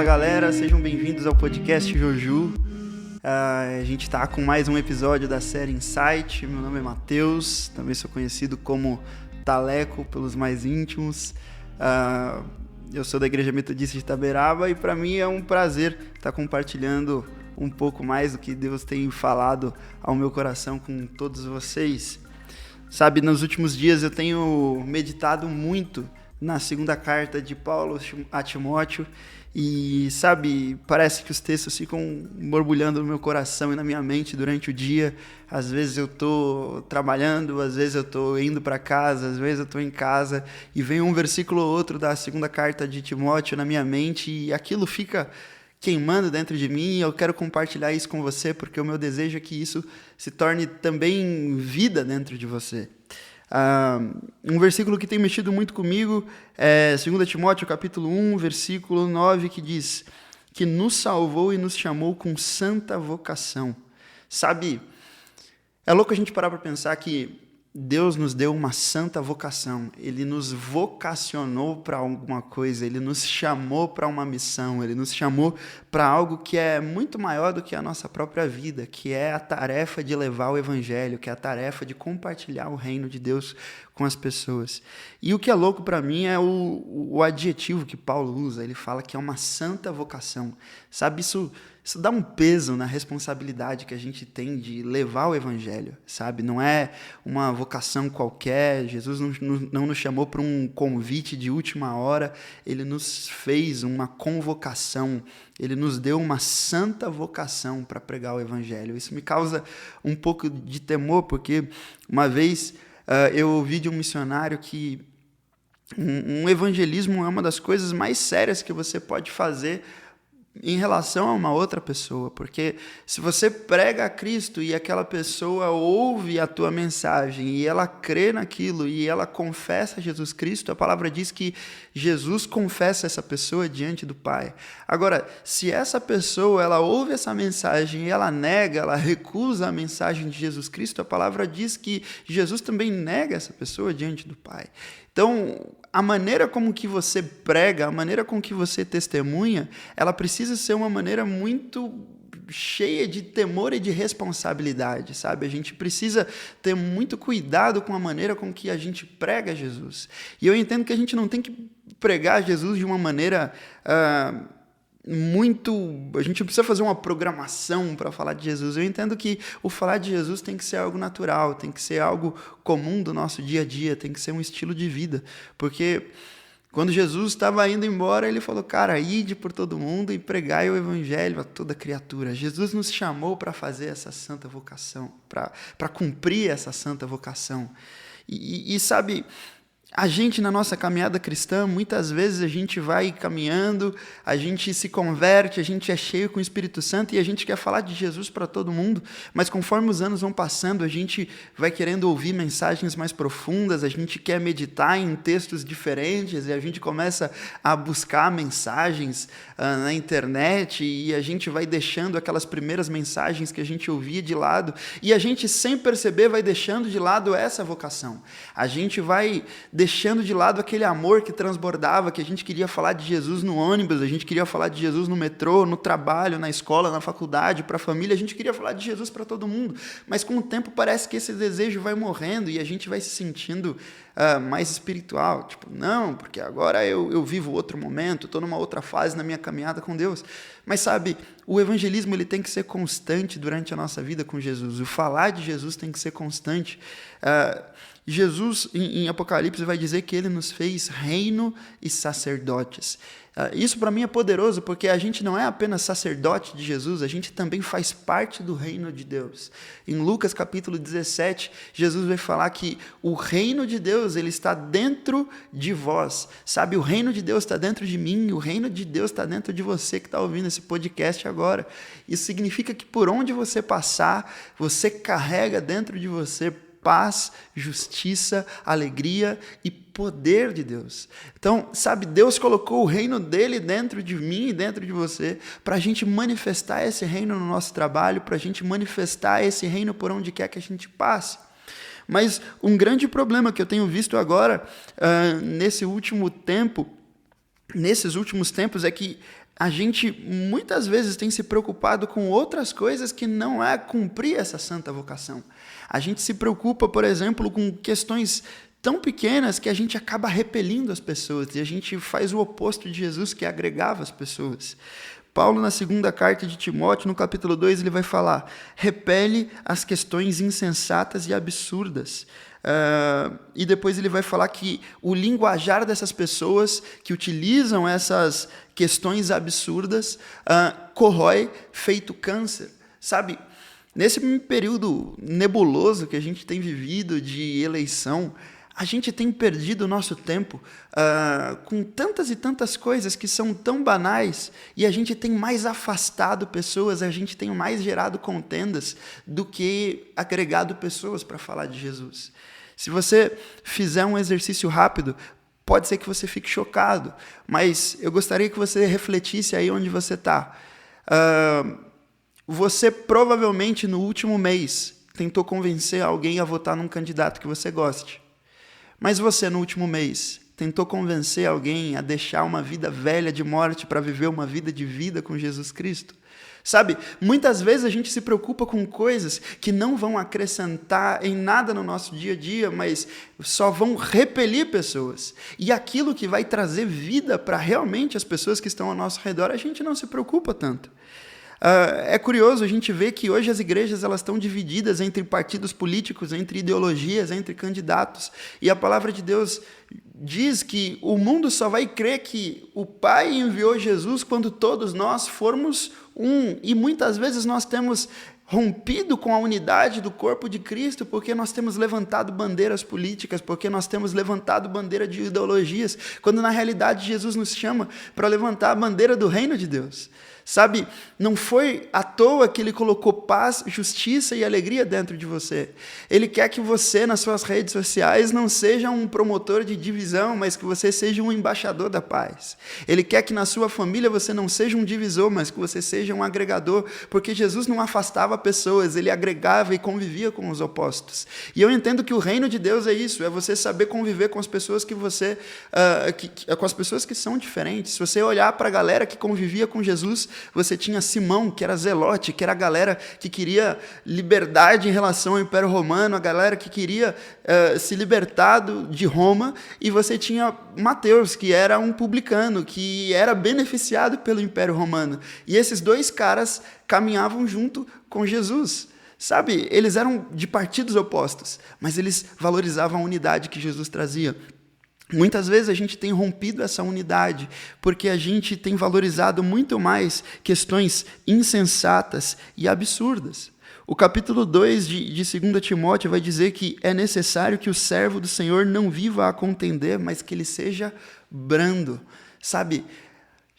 galera, sejam bem-vindos ao podcast Joju. A gente está com mais um episódio da série Insight. Meu nome é Matheus, também sou conhecido como Taleco pelos mais íntimos. Eu sou da Igreja Metodista de Itaberaba e para mim é um prazer estar compartilhando um pouco mais do que Deus tem falado ao meu coração com todos vocês. Sabe, nos últimos dias eu tenho meditado muito na segunda carta de Paulo a Timóteo e, sabe, parece que os textos ficam borbulhando no meu coração e na minha mente durante o dia. Às vezes eu estou trabalhando, às vezes eu estou indo para casa, às vezes eu estou em casa e vem um versículo ou outro da segunda carta de Timóteo na minha mente e aquilo fica queimando dentro de mim. Eu quero compartilhar isso com você porque o meu desejo é que isso se torne também vida dentro de você. Um versículo que tem mexido muito comigo é 2 Timóteo capítulo 1, versículo 9, que diz que nos salvou e nos chamou com santa vocação. Sabe, é louco a gente parar para pensar que Deus nos deu uma santa vocação, Ele nos vocacionou para alguma coisa, Ele nos chamou para uma missão, Ele nos chamou para algo que é muito maior do que a nossa própria vida, que é a tarefa de levar o Evangelho, que é a tarefa de compartilhar o reino de Deus com as pessoas. E o que é louco para mim é o adjetivo que Paulo usa, ele fala que é uma santa vocação. Sabe, isso dá um peso na responsabilidade que a gente tem de levar o Evangelho, sabe? Não é uma vocação qualquer, Jesus não nos chamou para um convite de última hora, Ele nos fez uma convocação, Ele nos deu uma santa vocação para pregar o Evangelho. Isso me causa um pouco de temor, porque uma vez eu ouvi de um missionário que um evangelismo é uma das coisas mais sérias que você pode fazer em relação a uma outra pessoa, porque se você prega a Cristo e aquela pessoa ouve a tua mensagem e ela crê naquilo e ela confessa Jesus Cristo, a palavra diz que Jesus confessa essa pessoa diante do Pai. Agora, se essa pessoa ela ouve essa mensagem e ela nega, ela recusa a mensagem de Jesus Cristo, a palavra diz que Jesus também nega essa pessoa diante do Pai. Então, a maneira como que você prega, a maneira com que você testemunha, ela precisa ser uma maneira muito cheia de temor e de responsabilidade, sabe? A gente precisa ter muito cuidado com a maneira com que a gente prega Jesus. E eu entendo que a gente não tem que pregar Jesus de uma maneira a gente não precisa fazer uma programação para falar de Jesus. Eu entendo que o falar de Jesus tem que ser algo natural, tem que ser algo comum do nosso dia a dia, tem que ser um estilo de vida, porque quando Jesus estava indo embora, ele falou, cara, ide por todo mundo e pregai o Evangelho a toda criatura. Jesus nos chamou para fazer essa santa vocação, para cumprir essa santa vocação. E sabe, a gente, na nossa caminhada cristã, muitas vezes a gente vai caminhando, a gente se converte, a gente é cheio com o Espírito Santo e a gente quer falar de Jesus para todo mundo, mas conforme os anos vão passando, a gente vai querendo ouvir mensagens mais profundas, a gente quer meditar em textos diferentes e a gente começa a buscar mensagens na internet e a gente vai deixando aquelas primeiras mensagens que a gente ouvia de lado e a gente, sem perceber, vai deixando de lado essa vocação. A gente vai deixando de lado aquele amor que transbordava, que a gente queria falar de Jesus no ônibus, a gente queria falar de Jesus no metrô, no trabalho, na escola, na faculdade, para a família, a gente queria falar de Jesus para todo mundo, mas com o tempo parece que esse desejo vai morrendo e a gente vai se sentindo mais espiritual, tipo, não, porque agora eu vivo outro momento, estou numa outra fase na minha caminhada com Deus, mas sabe, o evangelismo ele tem que ser constante durante a nossa vida com Jesus, o falar de Jesus tem que ser constante. Jesus, em Apocalipse, vai dizer que ele nos fez reino e sacerdotes. Isso para mim é poderoso, porque a gente não é apenas sacerdote de Jesus, a gente também faz parte do reino de Deus. Em Lucas capítulo 17, Jesus vai falar que o reino de Deus ele está dentro de vós. Sabe, o reino de Deus está dentro de mim, o reino de Deus está dentro de você que está ouvindo esse podcast agora. Isso significa que por onde você passar, você carrega dentro de você paz, justiça, alegria e poder de Deus. Então, sabe, Deus colocou o reino dele dentro de mim e dentro de você para a gente manifestar esse reino no nosso trabalho, para a gente manifestar esse reino por onde quer que a gente passe. Mas um grande problema que eu tenho visto agora, nesses últimos tempos, é que a gente muitas vezes tem se preocupado com outras coisas que não é cumprir essa santa vocação. A gente se preocupa, por exemplo, com questões tão pequenas que a gente acaba repelindo as pessoas, e a gente faz o oposto de Jesus, que agregava as pessoas. Paulo, na segunda carta de Timóteo, no capítulo 2, ele vai falar: repele as questões insensatas e absurdas. E depois ele vai falar que o linguajar dessas pessoas que utilizam essas questões absurdas corrói feito câncer. Sabe, nesse período nebuloso que a gente tem vivido de eleição, a gente tem perdido o nosso tempo com tantas e tantas coisas que são tão banais, e a gente tem mais afastado pessoas, a gente tem mais gerado contendas do que agregado pessoas para falar de Jesus. Se você fizer um exercício rápido, pode ser que você fique chocado, mas eu gostaria que você refletisse aí onde você está. Você provavelmente no último mês tentou convencer alguém a votar num candidato que você goste. Mas você, no último mês, tentou convencer alguém a deixar uma vida velha de morte para viver uma vida de vida com Jesus Cristo? Sabe, muitas vezes a gente se preocupa com coisas que não vão acrescentar em nada no nosso dia a dia, mas só vão repelir pessoas. E aquilo que vai trazer vida para realmente as pessoas que estão ao nosso redor, a gente não se preocupa tanto. É curioso a gente ver que hoje as igrejas elas estão divididas entre partidos políticos, entre ideologias, entre candidatos. E a palavra de Deus diz que o mundo só vai crer que o Pai enviou Jesus quando todos nós formos um. E muitas vezes nós temos rompido com a unidade do corpo de Cristo porque nós temos levantado bandeiras políticas, porque nós temos levantado bandeira de ideologias, quando na realidade Jesus nos chama para levantar a bandeira do reino de Deus. Sabe, não foi à toa que ele colocou paz, justiça e alegria dentro de você. Ele quer que você, nas suas redes sociais, não seja um promotor de divisão, mas que você seja um embaixador da paz. Ele quer que na sua família você não seja um divisor, mas que você seja um agregador, porque Jesus não afastava pessoas, ele agregava e convivia com os opostos. E eu entendo que o reino de Deus é isso, é você saber conviver com as pessoas que você, com as pessoas que são diferentes. Se você olhar para a galera que convivia com Jesus, você tinha Simão, que era zelote, que era a galera que queria liberdade em relação ao Império Romano, a galera que queria se libertar de Roma, e você tinha Mateus, que era um publicano, que era beneficiado pelo Império Romano. E esses dois caras caminhavam junto com Jesus. Sabe, eles eram de partidos opostos, mas eles valorizavam a unidade que Jesus trazia. Muitas vezes a gente tem rompido essa unidade porque a gente tem valorizado muito mais questões insensatas e absurdas. O capítulo 2 de 2 Timóteo vai dizer que é necessário que o servo do Senhor não viva a contender, mas que ele seja brando. Sabe,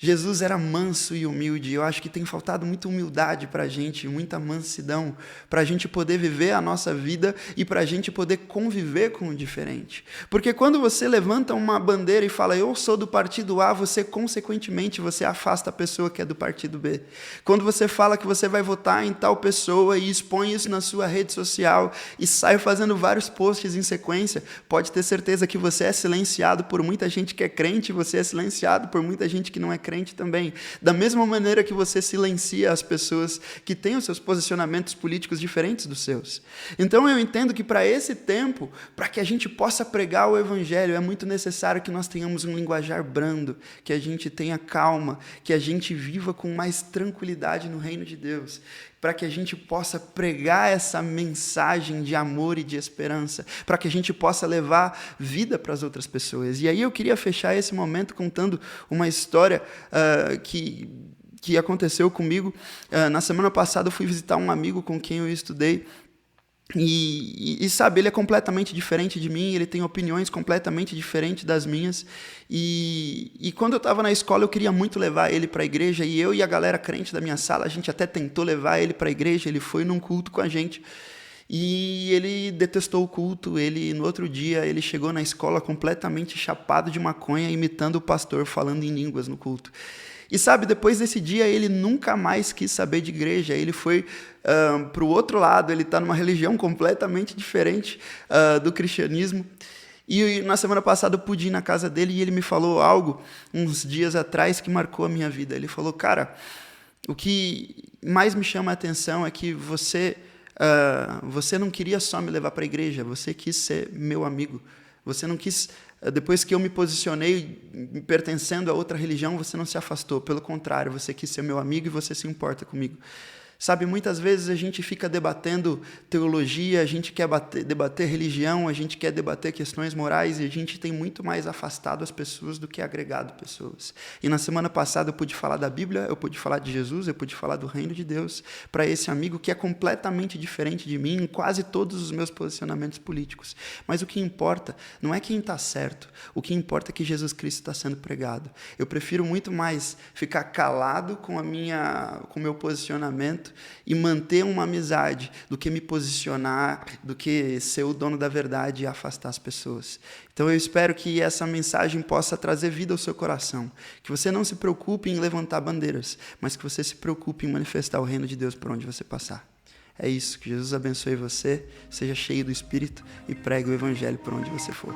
Jesus era manso e humilde. Eu acho que tem faltado muita humildade para a gente, muita mansidão, para a gente poder viver a nossa vida e para a gente poder conviver com o diferente. Porque quando você levanta uma bandeira e fala, eu sou do partido A, você, consequentemente, você afasta a pessoa que é do partido B. Quando você fala que você vai votar em tal pessoa e expõe isso na sua rede social e sai fazendo vários posts em sequência, pode ter certeza que você é silenciado por muita gente que é crente, você é silenciado por muita gente que não é crente também. Da mesma maneira que você silencia as pessoas que têm os seus posicionamentos políticos diferentes dos seus. Então eu entendo que para esse tempo, para que a gente possa pregar o evangelho, é muito necessário que nós tenhamos um linguajar brando, que a gente tenha calma, que a gente viva com mais tranquilidade no reino de Deus, para que a gente possa pregar essa mensagem de amor e de esperança, para que a gente possa levar vida para as outras pessoas. E aí eu queria fechar esse momento contando uma história que aconteceu comigo. Na semana passada eu fui visitar um amigo com quem eu estudei, e sabe, ele é completamente diferente de mim, ele tem opiniões completamente diferentes das minhas, e quando eu estava na escola eu queria muito levar ele para a igreja, e eu e a galera crente da minha sala, a gente até tentou levar ele para a igreja, ele foi num culto com a gente, e ele detestou o culto. No outro dia ele chegou na escola completamente chapado de maconha, imitando o pastor, falando em línguas no culto. E sabe, depois desse dia ele nunca mais quis saber de igreja, ele foi para o outro lado, ele está numa religião completamente diferente do cristianismo. E na semana passada eu pude ir na casa dele e ele me falou algo, uns dias atrás, que marcou a minha vida. Ele falou, cara, o que mais me chama a atenção é que você não queria só me levar para a igreja, você quis ser meu amigo. Você não quis, depois que eu me posicionei pertencendo a outra religião, você não se afastou. Pelo contrário, você quis ser meu amigo e você se importa comigo. Sabe, muitas vezes a gente fica debatendo teologia, a gente quer debater religião, a gente quer debater questões morais e a gente tem muito mais afastado as pessoas do que agregado pessoas. E na semana passada eu pude falar da Bíblia, eu pude falar de Jesus, eu pude falar do reino de Deus para esse amigo que é completamente diferente de mim em quase todos os meus posicionamentos políticos. Mas o que importa não é quem está certo, o que importa é que Jesus Cristo está sendo pregado. Eu prefiro muito mais ficar calado com o meu posicionamento e manter uma amizade do que me posicionar, do que ser o dono da verdade e afastar as pessoas. Então eu espero que essa mensagem possa trazer vida ao seu coração, que você não se preocupe em levantar bandeiras, mas que você se preocupe em manifestar o reino de Deus por onde você passar. É isso, que Jesus abençoe você, seja cheio do Espírito e pregue o Evangelho por onde você for.